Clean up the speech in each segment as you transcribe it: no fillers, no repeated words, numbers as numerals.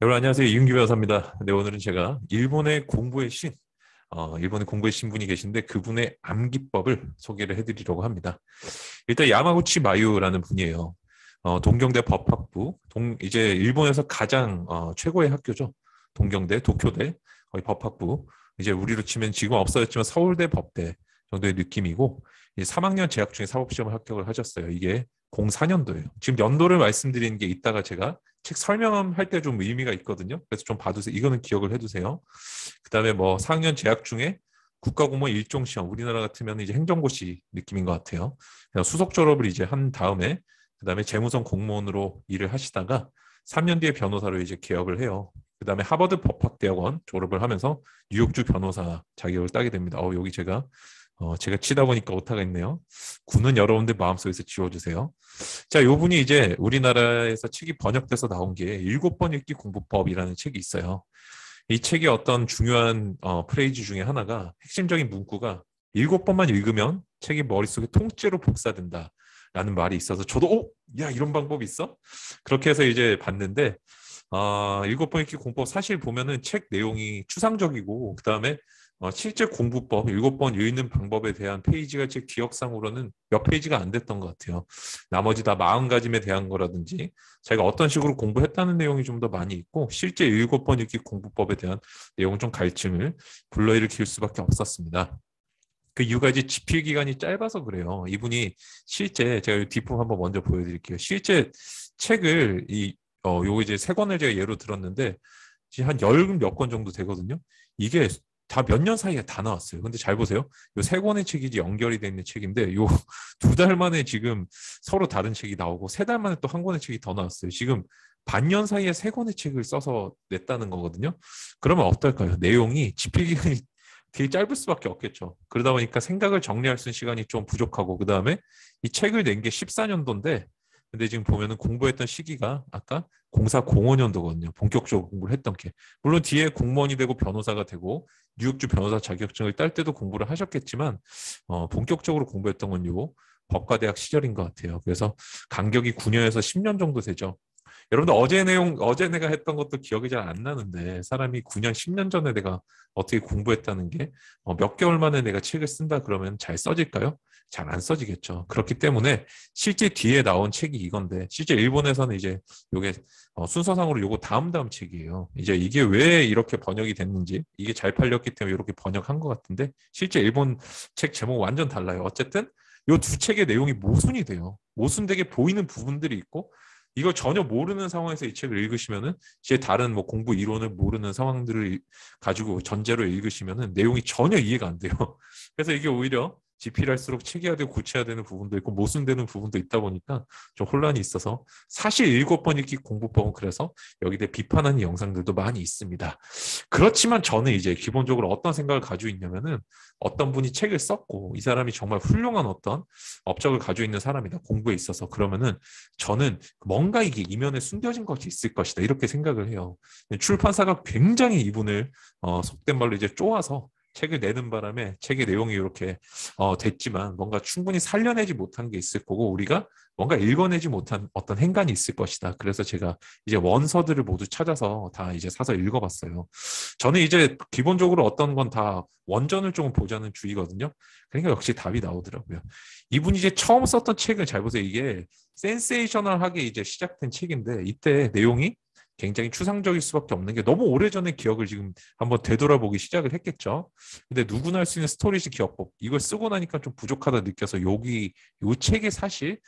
여러분 안녕하세요. 이윤기 변호사입니다. 네, 오늘은 제가 일본의 공부의 신분이 계신데 그분의 암기법을 소개를 해드리려고 합니다. 일단 야마구치 마유라는 분이에요. 동경대 법학부, 이제 일본에서 가장 최고의 학교죠. 동경대, 도쿄대, 거의 법학부. 이제 우리로 치면 지금 없어졌지만 서울대 법대 정도의 느낌이고, 이제 3학년 재학 중에 사법시험을 합격을 하셨어요. 이게 04년도예요. 지금 연도를 말씀드리는 게 이따가 제가 책 설명할 때 좀 의미가 있거든요. 그래서 좀 봐두세요. 이거는 기억을 해두세요. 그다음에 뭐 4학년 재학 중에 국가공무원 일종 시험, 우리나라 같으면 이제 행정고시 느낌인 것 같아요. 그냥 수석 졸업을 이제 한 다음에 그다음에 재무성 공무원으로 일을 하시다가 3년 뒤에 변호사로 이제 개업을 해요. 그다음에 하버드 법학대학원 졸업을 하면서 뉴욕주 변호사 자격을 따게 됩니다. 여기 제가 치다 보니까 오타가 있네요. 구는 여러분들 마음속에서 지워주세요. 자, 요 분이 이제 우리나라에서 책이 번역돼서 나온 게 일곱 번 읽기 공부법이라는 책이 있어요. 이 책의 어떤 중요한 프레이즈 중에 하나가 핵심적인 문구가 일곱 번만 읽으면 책이 머릿속에 통째로 복사된다. 라는 말이 있어서 저도 야 이런 방법이 있어? 그렇게 해서 이제 봤는데 일곱 번 읽기 공법 사실 보면은 책 내용이 추상적이고 그다음에 실제 공부법 일곱 번 읽는 방법에 대한 페이지가 제 기억상으로는 몇 페이지가 안 됐던 것 같아요. 나머지 다 마음가짐에 대한 거라든지 자기가 어떤 식으로 공부했다는 내용이 좀 더 많이 있고 실제 일곱 번 읽기 공부법에 대한 내용은 좀 갈증을 불러일으킬 수밖에 없었습니다. 그 이유가 이제 집필 기간이 짧아서 그래요. 이분이 실제 제가 이 뒷부분 한번 먼저 보여드릴게요. 실제 책을 요거 이제 세 권을 제가 예로 들었는데 이제 한 열 몇 권 정도 되거든요. 이게 다 몇 년 사이에 다 나왔어요. 근데 잘 보세요. 요 세 권의 책이 이제 연결이 돼 있는 책인데 요 두 달 만에 지금 서로 다른 책이 나오고 세 달 만에 또 한 권의 책이 더 나왔어요. 지금 반년 사이에 세 권의 책을 써서 냈다는 거거든요. 그러면 어떨까요? 내용이 집필 기간이 되게 짧을 수밖에 없겠죠. 그러다 보니까 생각을 정리할 수 있는 시간이 좀 부족하고 그다음에 이 책을 낸 게 14년도인데 근데 지금 보면은 공부했던 시기가 아까 0405년도거든요. 본격적으로 공부를 했던 게. 물론 뒤에 공무원이 되고 변호사가 되고 뉴욕주 변호사 자격증을 딸 때도 공부를 하셨겠지만 본격적으로 공부했던 건 요 법과대학 시절인 것 같아요. 그래서 간격이 9년에서 10년 정도 되죠. 여러분들 어제 내가 했던 것도 기억이 잘 안 나는데 사람이 9년, 10년 전에 내가 어떻게 공부했다는 게 몇 개월 만에 내가 책을 쓴다 그러면 잘 써질까요? 잘 안 써지겠죠. 그렇기 때문에 실제 뒤에 나온 책이 이건데 실제 일본에서는 이제 요게 순서상으로 요거 다음 책이에요. 이제 이게 왜 이렇게 번역이 됐는지 이게 잘 팔렸기 때문에 이렇게 번역한 것 같은데 실제 일본 책 제목 완전 달라요. 어쨌든 요 두 책의 내용이 모순이 돼요. 모순되게 보이는 부분들이 있고 이걸 전혀 모르는 상황에서 이 책을 읽으시면은 이제 다른 뭐 공부 이론을 모르는 상황들을 가지고 전제로 읽으시면은 내용이 전혀 이해가 안 돼요. 그래서 이게 오히려 집필할수록 체계화되고 구체화되는 부분도 있고 모순되는 부분도 있다 보니까 좀 혼란이 있어서 사실 일곱 번 읽기 공부법은 그래서 여기에 대해 비판하는 영상들도 많이 있습니다. 그렇지만 저는 이제 기본적으로 어떤 생각을 가지고 있냐면은 어떤 분이 책을 썼고 이 사람이 정말 훌륭한 어떤 업적을 가지고 있는 사람이다 공부에 있어서 그러면은 저는 뭔가 이게 이면에 숨겨진 것이 있을 것이다 이렇게 생각을 해요. 출판사가 굉장히 이분을 속된 말로 이제 쪼아서 책을 내는 바람에 책의 내용이 이렇게 됐지만 뭔가 충분히 살려내지 못한 게 있을 거고 우리가 뭔가 읽어내지 못한 어떤 행간이 있을 것이다. 그래서 제가 이제 원서들을 모두 찾아서 다 이제 사서 읽어봤어요. 저는 이제 기본적으로 어떤 건 다 원전을 좀 보자는 주의거든요. 그러니까 역시 답이 나오더라고요. 이분이 이제 처음 썼던 책을 잘 보세요. 이게 센세이셔널하게 이제 시작된 책인데 이때 내용이 굉장히 추상적일 수밖에 없는 게 너무 오래전의 기억을 지금 한번 되돌아보기 시작을 했겠죠. 근데 누구나 할 수 있는 스토리식 기억법 이걸 쓰고 나니까 좀 부족하다 느껴서 여기 요 책에 사실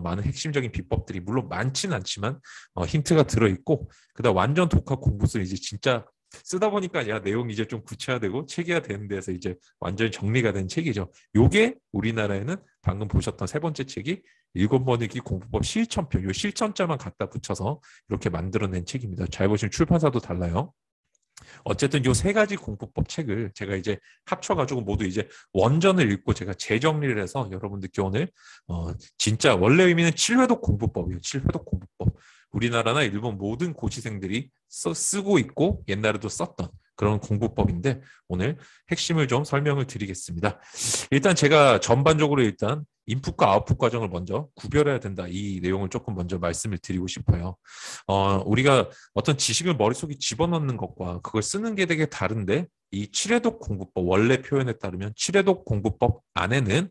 많은 핵심적인 비법들이 물론 많지는 않지만 힌트가 들어있고 그다음 완전 독학 공부술 이제 진짜 쓰다 보니까 야 내용 이제 좀 구체화되고 체계화되는 데서 이제 완전히 정리가 된 책이죠. 요게 우리나라에는 방금 보셨던 세 번째 책이 일곱 번 읽기 공부법 실천표 요 실천자만 갖다 붙여서 이렇게 만들어낸 책입니다. 잘 보시면 출판사도 달라요. 어쨌든 요 세 가지 공부법 책을 제가 이제 합쳐가지고 모두 이제 원전을 읽고 제가 재정리를 해서 여러분들께 오늘 진짜 원래 의미는 칠회독 공부법이에요. 칠회독 공부법. 우리나라나 일본 모든 고시생들이 쓰고 있고 옛날에도 썼던 그런 공부법인데 오늘 핵심을 좀 설명을 드리겠습니다. 일단 제가 전반적으로 일단 인풋과 아웃풋 과정을 먼저 구별해야 된다. 이 내용을 조금 먼저 말씀을 드리고 싶어요. 우리가 어떤 지식을 머릿속에 집어넣는 것과 그걸 쓰는 게 되게 다른데 이 칠해독 공부법 원래 표현에 따르면 칠해독 공부법 안에는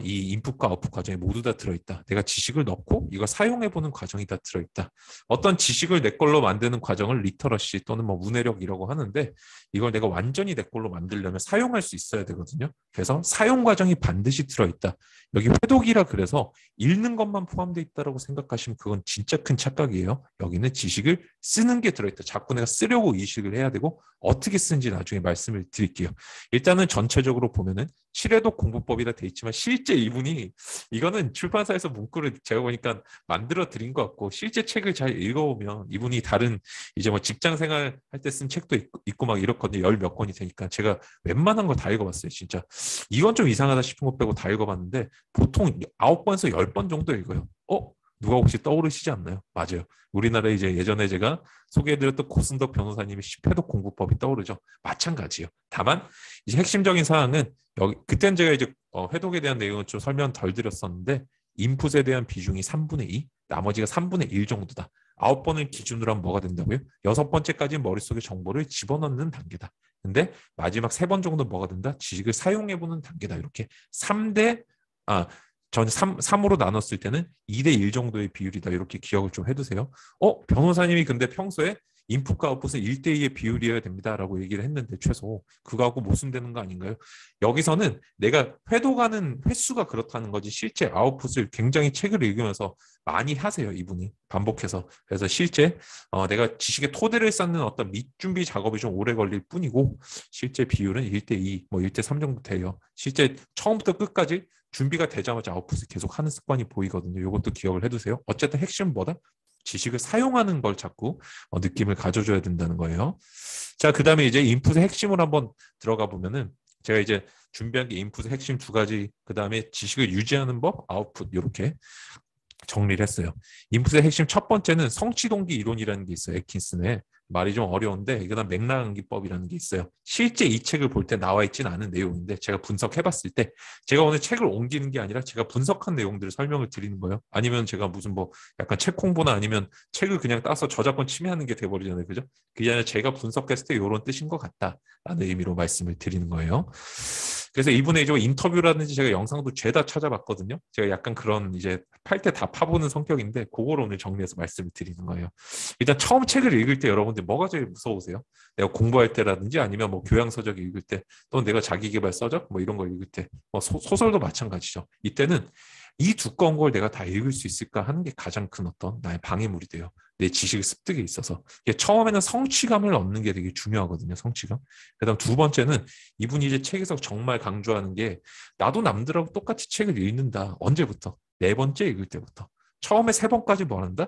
이 인풋과 아웃풋 과정이 모두 다 들어있다. 내가 지식을 넣고 이걸 사용해보는 과정이 다 들어있다. 어떤 지식을 내 걸로 만드는 과정을 리터러시 또는 뭐 문해력이라고 하는데 이걸 내가 완전히 내 걸로 만들려면 사용할 수 있어야 되거든요. 그래서 사용 과정이 반드시 들어있다. 여기 회독이라 그래서 읽는 것만 포함되어 있다고 생각하시면 그건 진짜 큰 착각이에요. 여기는 지식을 쓰는 게 들어있다. 자꾸 내가 쓰려고 의식을 해야 되고 어떻게 쓰는지 나중에 말씀을 드릴게요. 일단은 전체적으로 보면은 칠해독 공부법이라 돼 있지만 실제 이분이 이거는 출판사에서 문구를 제가 보니까 만들어 드린 것 같고 실제 책을 잘 읽어보면 이분이 다른 이제 뭐 직장 생활 할 때 쓴 책도 있고 막 이렇거든요. 열 몇 권이 되니까 제가 웬만한 거 다 읽어봤어요. 진짜 이건 좀 이상하다 싶은 것 빼고 다 읽어봤는데 보통 9번에서 10번 정도 읽어요. 누가 혹시 떠오르시지 않나요? 맞아요. 우리나라에 이제 예전에 제가 소개해드렸던 고승덕 변호사님의 10회독 공부법이 떠오르죠. 마찬가지예요. 다만 이제 핵심적인 사항은 여기 그땐 제가 이제 회독에 대한 내용은 좀 설명 덜 드렸었는데 인풋에 대한 비중이 3분의 2, 나머지가 3분의 1 정도다. 9번을 기준으로 하면 뭐가 된다고요? 6번째까지 머릿속에 정보를 집어넣는 단계다. 근데 마지막 3번 정도 뭐가 된다? 지식을 사용해보는 단계다. 이렇게 3대 전 3으로 나눴을 때는 2대 1 정도의 비율이다. 이렇게 기억을 좀 해두세요. 변호사님이 근데 평소에 인풋과 아웃풋은 1대 2의 비율이어야 됩니다라고 얘기를 했는데 최소 그거하고 모순되는 거 아닌가요? 여기서는 내가 회독하는 횟수가 그렇다는 거지 실제 아웃풋을 굉장히 책을 읽으면서 많이 하세요. 이분이 반복해서. 그래서 실제 내가 지식의 토대를 쌓는 어떤 밑준비 작업이 좀 오래 걸릴 뿐이고 실제 비율은 1대 2, 뭐 1대 3 정도 돼요. 실제 처음부터 끝까지 준비가 되자마자 아웃풋을 계속 하는 습관이 보이거든요. 이것도 기억을 해두세요. 어쨌든 핵심은 뭐다? 지식을 사용하는 걸 자꾸 느낌을 가져줘야 된다는 거예요. 자, 그 다음에 이제 인풋의 핵심을 한번 들어가 보면은 제가 이제 준비한 게 인풋의 핵심 2가지, 그 다음에 지식을 유지하는 법, 아웃풋 이렇게 정리를 했어요. 인풋의 핵심 첫 번째는 성취동기 이론이라는 게 있어요. 애킨슨의. 말이 좀 어려운데 그다음 맥락암기법이라는 게 있어요. 실제 이 책을 볼 때 나와 있지는 않은 내용인데 제가 분석해봤을 때 제가 오늘 책을 옮기는 게 아니라 제가 분석한 내용들을 설명을 드리는 거예요. 아니면 제가 무슨 뭐 약간 책 홍보나 아니면 책을 그냥 따서 저작권 침해하는 게 돼버리잖아요. 그죠? 그게 아니라 제가 분석했을 때 이런 뜻인 것 같다라는 의미로 말씀을 드리는 거예요. 그래서 이분의 이제 인터뷰라든지 제가 영상도 죄다 찾아봤거든요. 제가 약간 그런 이제 팔 때 다 파보는 성격인데 그걸 오늘 정리해서 말씀을 드리는 거예요. 일단 처음 책을 읽을 때 여러분들 뭐가 제일 무서우세요? 내가 공부할 때라든지 아니면 뭐 교양서적 읽을 때 또는 내가 자기계발 서적 뭐 이런 거 읽을 때 뭐 소설도 마찬가지죠. 이때는 이 두꺼운 걸 내가 다 읽을 수 있을까 하는 게 가장 큰 어떤 나의 방해물이 돼요. 내 지식 습득에 있어서. 처음에는 성취감을 얻는 게 되게 중요하거든요. 성취감. 그다음 두 번째는 이분이 이제 책에서 정말 강조하는 게 나도 남들하고 똑같이 책을 읽는다. 언제부터? 4번째 읽을 때부터. 처음에 3번까지 뭐 한다?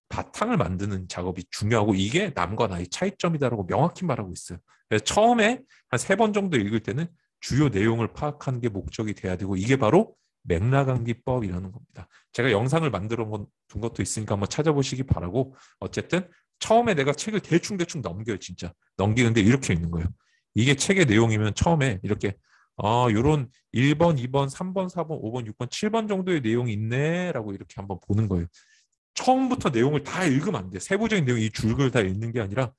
바탕을 만드는 작업이 중요하고 이게 남과 나의 차이점이다라고 명확히 말하고 있어요. 그래서 처음에 한 3번 정도 읽을 때는 주요 내용을 파악하는 게 목적이 돼야 되고 이게 바로 맥락암기법이라는 겁니다. 제가 영상을 만들어 둔 것도 있으니까 한번 찾아보시기 바라고 어쨌든 처음에 내가 책을 대충대충 넘겨요. 진짜. 넘기는데 이렇게 있는 거예요. 이게 책의 내용이면 처음에 이렇게 요런 1번, 2번, 3번, 4번, 5번, 6번, 7번 정도의 내용이 있네 라고 이렇게 한번 보는 거예요. 처음부터 내용을 다 읽으면 안 돼. 세부적인 내용 이 줄글 다 읽는 게 아니라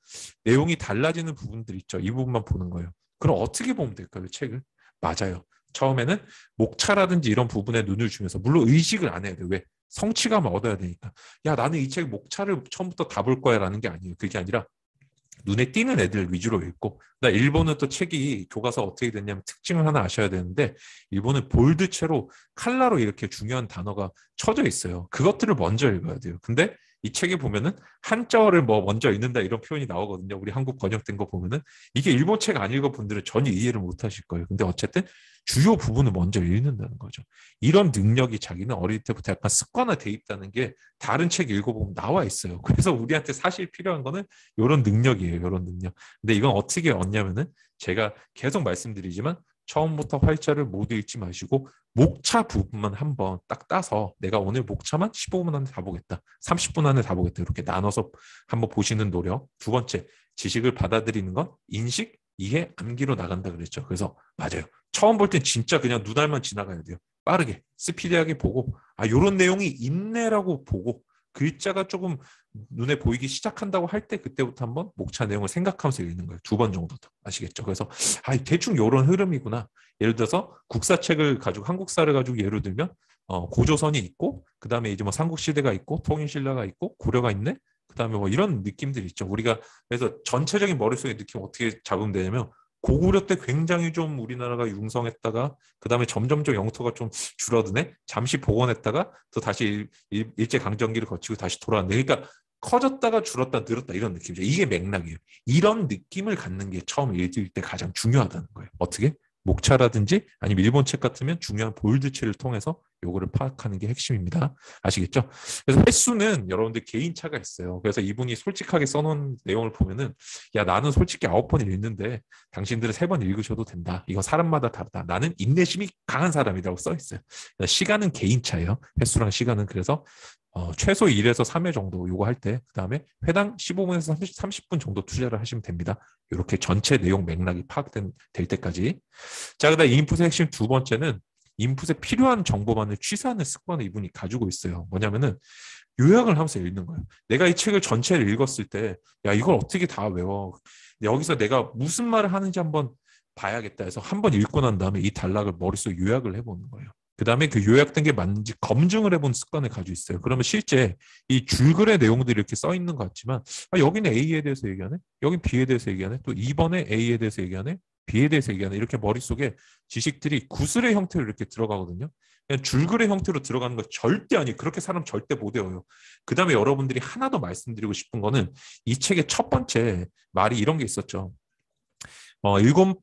내용이 달라지는 부분들 있죠. 이 부분만 보는 거예요. 그럼 어떻게 보면 될까요? 책을? 맞아요. 처음에는 목차라든지 이런 부분에 눈을 주면서 물론 의식을 안 해야 돼. 왜? 성취감을 얻어야 되니까. 야, 나는 이 책 목차를 처음부터 다 볼 거야 라는 게 아니에요. 그게 아니라 눈에 띄는 애들 위주로 읽고 일본은 또 책이 교과서 어떻게 됐냐면 특징을 하나 아셔야 되는데 일본은 볼드체로 칼라로 이렇게 중요한 단어가 쳐져 있어요. 그것들을 먼저 읽어야 돼요. 근데 이 책에 보면은 한자어를 뭐 먼저 읽는다 이런 표현이 나오거든요. 우리 한국 번역된 거 보면은 이게 일본 책 안 읽어 분들은 전혀 이해를 못 하실 거예요. 근데 어쨌든 주요 부분을 먼저 읽는다는 거죠. 이런 능력이 자기는 어릴 때부터 약간 습관화돼 있다는 게 다른 책 읽어보면 나와 있어요. 그래서 우리한테 사실 필요한 거는 이런 능력이에요. 이런 능력. 근데 이건 어떻게 얻냐면은 제가 계속 말씀드리지만 처음부터 활자를 모두 읽지 마시고 목차 부분만 한번 딱 따서 내가 오늘 목차만 15분 안에 다 보겠다. 30분 안에 다 보겠다. 이렇게 나눠서 한번 보시는 노력. 두 번째, 지식을 받아들이는 건 인식, 이해, 암기로 나간다 그랬죠. 그래서 맞아요. 처음 볼 땐 진짜 그냥 눈알만 지나가야 돼요. 빠르게 스피디하게 보고 요런 내용이 있네라고 보고 글자가 조금 눈에 보이기 시작한다고 할 때 그때부터 한번 목차 내용을 생각하면서 읽는 거예요. 2번 정도 더. 아시겠죠? 그래서 대충 이런 흐름이구나. 예를 들어서 국사책을 가지고 한국사를 가지고 예를 들면 고조선이 있고 그다음에 이제 뭐 삼국시대가 있고 통일신라가 있고 고려가 있네. 그다음에 뭐 이런 느낌들이 있죠. 우리가 그래서 전체적인 머릿속에 느낌 어떻게 잡으면 되냐면 고구려 때 굉장히 좀 우리나라가 융성했다가 그다음에 점점점 영토가 좀 줄어드네. 잠시 복원했다가 또 다시 일제강점기를 거치고 다시 돌아왔네. 그러니까 커졌다가 줄었다 늘었다 이런 느낌이죠. 이게 맥락이에요. 이런 느낌을 갖는 게 처음 읽을 때 가장 중요하다는 거예요. 어떻게? 목차라든지 아니면 일본 책 같으면 중요한 볼드체를 통해서 요거를 파악하는 게 핵심입니다. 아시겠죠? 그래서 횟수는 여러분들 개인차가 있어요. 그래서 이분이 솔직하게 써놓은 내용을 보면은 야 나는 솔직히 9번 읽는데 당신들은 3번 읽으셔도 된다. 이건 사람마다 다르다. 나는 인내심이 강한 사람이라고 써 있어요. 시간은 개인차예요. 횟수랑 시간은 그래서 최소 1에서 3회 정도 요거 할 때 그다음에 회당 15분에서 30분 정도 투자를 하시면 됩니다. 이렇게 전체 내용 맥락이 파악될 때까지. 자, 그다음 인풋의 핵심 2번째는 인풋에 필요한 정보만을 취사하는 습관을 이분이 가지고 있어요. 뭐냐면은 요약을 하면서 읽는 거예요. 내가 이 책을 전체를 읽었을 때 야 이걸 어떻게 다 외워. 여기서 내가 무슨 말을 하는지 한번 봐야겠다 해서 한번 읽고 난 다음에 이 단락을 머릿속에 요약을 해보는 거예요. 그 다음에 그 요약된 게 맞는지 검증을 해본 습관을 가지고 있어요. 그러면 실제 이 줄글의 내용들이 이렇게 써 있는 것 같지만 여기는 A에 대해서 얘기하네, 여긴 B에 대해서 얘기하네, 또 2번에 A에 대해서 얘기하네, B에 대해서 얘기하네. 이렇게 머릿속에 지식들이 구슬의 형태로 이렇게 들어가거든요. 그냥 줄글의 형태로 들어가는 거 절대 아니에요. 그렇게 사람 절대 못 외워요. 그 다음에 여러분들이 하나 더 말씀드리고 싶은 거는 이 책의 첫 번째 말이 이런 게 있었죠.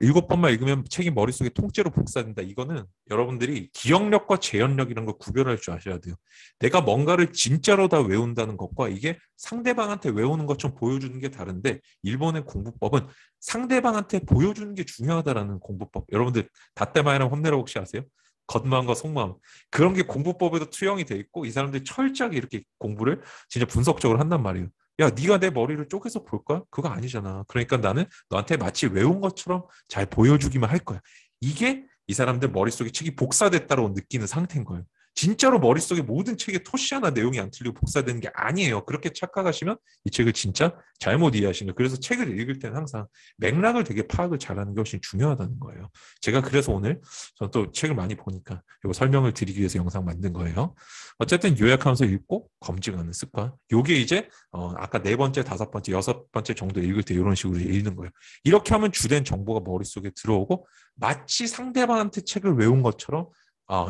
일곱 번만 읽으면 책이 머릿속에 통째로 복사된다. 이거는 여러분들이 기억력과 재현력 이런 걸 구별할 줄 아셔야 돼요. 내가 뭔가를 진짜로 다 외운다는 것과 이게 상대방한테 외우는 것처럼 보여주는 게 다른데 일본의 공부법은 상대방한테 보여주는 게 중요하다라는 공부법. 여러분들 다떼마이랑 홈내라 혹시 아세요? 겉마음과 속마음. 그런 게 공부법에도 투영이 돼 있고 이 사람들이 철저하게 이렇게 공부를 진짜 분석적으로 한단 말이에요. 야, 네가 내 머리를 쪼개서 볼 거야? 그거 아니잖아. 그러니까 나는 너한테 마치 외운 것처럼 잘 보여주기만 할 거야. 이게 이 사람들 머릿속에 책이 복사됐다고 느끼는 상태인 거예요. 진짜로 머릿속에 모든 책에 토시 하나 내용이 안 틀리고 복사되는 게 아니에요. 그렇게 착각하시면 이 책을 진짜 잘못 이해하시는 거예요. 그래서 책을 읽을 때는 항상 맥락을 되게 파악을 잘하는 게 훨씬 중요하다는 거예요. 제가 그래서 오늘 저는 또 책을 많이 보니까 이거 설명을 드리기 위해서 영상 만든 거예요. 어쨌든 요약하면서 읽고 검증하는 습관. 요게 이제 아까 4번째, 5번째, 6번째 정도 읽을 때 이런 식으로 읽는 거예요. 이렇게 하면 주된 정보가 머릿속에 들어오고 마치 상대방한테 책을 외운 것처럼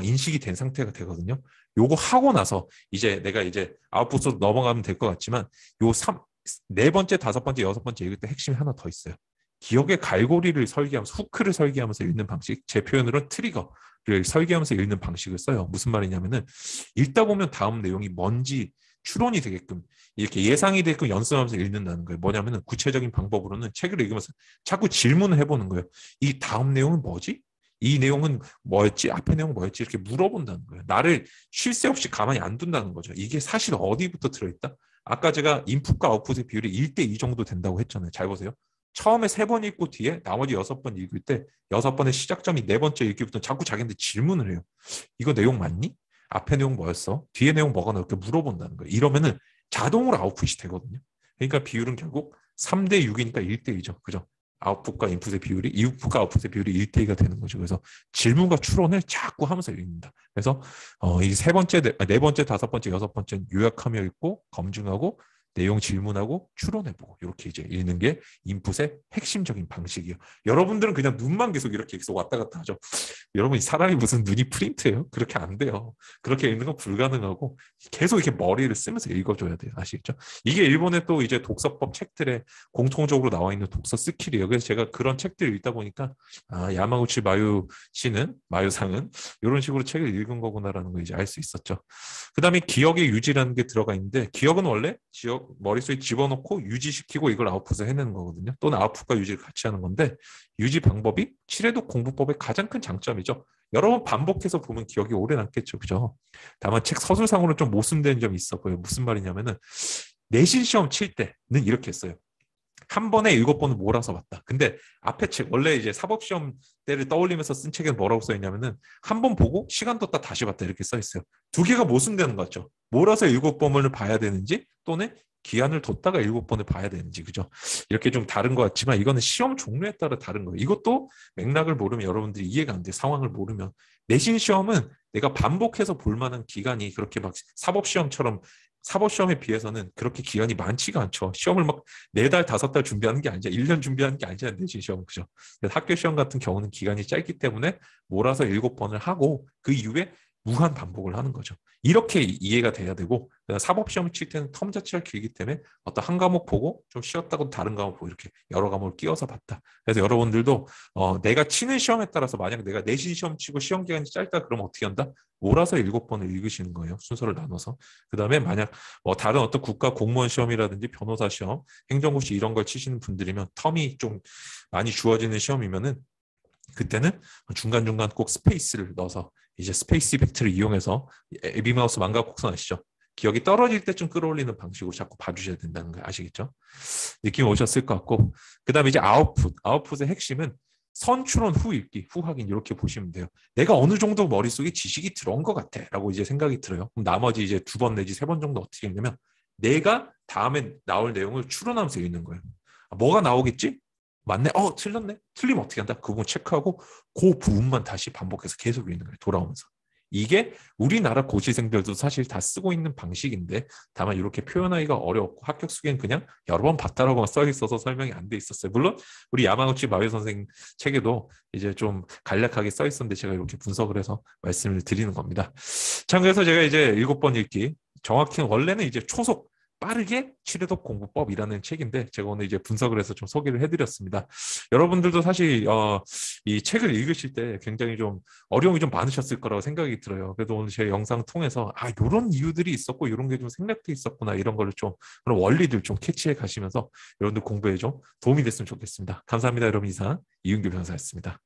인식이 된 상태가 되거든요. 요거 하고 나서 이제 내가 이제 아웃풋으로 넘어가면 될 것 같지만 요 4번째, 5번째, 6번째 읽을 때 핵심이 하나 더 있어요. 기억의 갈고리를 설계하면서 후크를 설계하면서 읽는 방식. 제 표현으로는 트리거를 설계하면서 읽는 방식을 써요. 무슨 말이냐면은 읽다 보면 다음 내용이 뭔지 추론이 되게끔 이렇게 예상이 되게끔 연습하면서 읽는다는 거예요. 뭐냐면은 구체적인 방법으로는 책을 읽으면서 자꾸 질문을 해보는 거예요. 이 다음 내용은 뭐지? 이 내용은 뭐였지? 앞에 내용 뭐였지? 이렇게 물어본다는 거예요. 나를 쉴 새 없이 가만히 안 둔다는 거죠. 이게 사실 어디부터 들어있다? 아까 제가 인풋과 아웃풋의 비율이 1대2 정도 된다고 했잖아요. 잘 보세요. 처음에 3번 읽고 뒤에 나머지 6번 읽을 때 6번의 시작점이 4번째 읽기부터 자꾸 자기한테 질문을 해요. 이거 내용 맞니? 앞에 내용 뭐였어? 뒤에 내용 뭐가 나 이렇게 물어본다는 거예요. 이러면은 자동으로 아웃풋이 되거든요. 그러니까 비율은 결국 3대6이니까 1대2죠. 그죠? 아웃풋과 인풋의 비율이 이웃풋과 아웃풋의 비율이 1대2가 되는 거죠. 그래서 질문과 추론을 자꾸 하면서 읽는다. 그래서 이 3번째, 4번째, 5번째, 6번째 요약하며 읽고 검증하고 내용 질문하고 추론해보고 이렇게 이제 읽는 게 인풋의 핵심적인 방식이에요. 여러분들은 그냥 눈만 계속 이렇게 계속 왔다 갔다 하죠. 여러분 사람이 무슨 눈이 프린트예요? 그렇게 안 돼요. 그렇게 읽는 건 불가능하고 계속 이렇게 머리를 쓰면서 읽어줘야 돼요. 아시겠죠? 이게 일본의 또 이제 독서법 책들에 공통적으로 나와 있는 독서 스킬이에요. 그래서 제가 그런 책들을 읽다 보니까 야마구치 마유 씨는 마유상은 이런 식으로 책을 읽은 거구나라는 걸 이제 알 수 있었죠. 그다음에 기억의 유지라는 게 들어가 있는데 기억은 원래 머릿속에 집어넣고 유지시키고 이걸 아웃풋을 해내는 거거든요. 또는 아웃풋과 유지를 같이 하는 건데 유지 방법이 칠해독 공부법의 가장 큰 장점이죠. 여러 번 반복해서 보면 기억이 오래 남겠죠. 그죠? 다만 책 서술상으로 좀 모순된 점이 있어 보여요. 무슨 말이냐면은 내신 시험 칠 때는 이렇게 했어요. 한 번에 7번을 몰아서 봤다. 근데 앞에 책 원래 이제 사법시험 때를 떠올리면서 쓴 책에 뭐라고 써 있냐면은 한 번 보고 시간 뒀다 다시 봤다 이렇게 써 있어요. 두 개가 모순되는 것 같죠. 몰아서 7번을 봐야 되는지 또는 기한을 뒀다가 7번을 봐야 되는지, 그죠? 이렇게 좀 다른 것 같지만 이거는 시험 종류에 따라 다른 거예요. 이것도 맥락을 모르면 여러분들이 이해가 안 돼. 상황을 모르면. 내신 시험은 내가 반복해서 볼 만한 기간이 그렇게 막 사법시험처럼, 사법시험에 비해서는 그렇게 기간이 많지가 않죠. 시험을 막 4달, 5달 준비하는 게 아니잖아. 1년 준비하는 게 아니잖아요. 내신 시험, 그죠? 학교 시험 같은 경우는 기간이 짧기 때문에 몰아서 7번을 하고 그 이후에 무한 반복을 하는 거죠. 이렇게 이해가 돼야 되고, 사법시험 칠 때는 텀 자체가 길기 때문에 어떤 한 과목 보고 좀 쉬었다고 다른 과목 보고 이렇게 여러 과목을 끼워서 봤다. 그래서 여러분들도 내가 치는 시험에 따라서 만약 내가 내신 시험 치고 시험 기간이 짧다 그러면 어떻게 한다? 몰아서 7번을 읽으시는 거예요. 순서를 나눠서. 그 다음에 만약 다른 어떤 국가 공무원 시험이라든지 변호사 시험, 행정고시 이런 걸 치시는 분들이면 텀이 좀 많이 주어지는 시험이면은 그때는 중간중간 꼭 스페이스를 넣어서 이제 스페이스 이펙트를 이용해서 에비마우스 망각 곡선 아시죠? 기억이 떨어질 때쯤 끌어올리는 방식으로 자꾸 봐주셔야 된다는 거 아시겠죠? 느낌 오셨을 것 같고, 그 다음에 이제 아웃풋. 아웃풋의 핵심은 선추론 후 읽기, 후 확인 이렇게 보시면 돼요. 내가 어느 정도 머릿속에 지식이 들어온 것 같아 라고 이제 생각이 들어요. 그럼 나머지 이제 2번 내지 3번 정도 어떻게 읽냐면 내가 다음에 나올 내용을 추론하면서 읽는 거예요. 뭐가 나오겠지? 맞네? 틀렸네? 틀리면 어떻게 한다? 그 부분 체크하고 그 부분만 다시 반복해서 계속 읽는 거예요. 돌아오면서. 이게 우리나라 고시생들도 사실 다 쓰고 있는 방식인데 다만 이렇게 표현하기가 어렵고 합격 수기엔 그냥 여러 번 봤다라고만 써 있어서 설명이 안 돼 있었어요. 물론 우리 야마구치 마요 선생 책에도 이제 좀 간략하게 써 있었는데 제가 이렇게 분석을 해서 말씀을 드리는 겁니다. 참, 그래서 제가 이제 7번 읽기, 정확히 원래는 이제 초속 빠르게 취례독 공부법이라는 책인데 제가 오늘 이제 분석을 해서 좀 소개를 해드렸습니다. 여러분들도 사실 이 책을 읽으실 때 굉장히 좀 어려움이 좀 많으셨을 거라고 생각이 들어요. 그래도 오늘 제 영상 통해서 이런 이유들이 있었고 이런 게 좀 생략돼 있었구나, 이런 거를 좀, 그런 원리들 좀 캐치해 가시면서 여러분들 공부에 좀 도움이 됐으면 좋겠습니다. 감사합니다. 여러분, 이상 이윤규 변호사였습니다.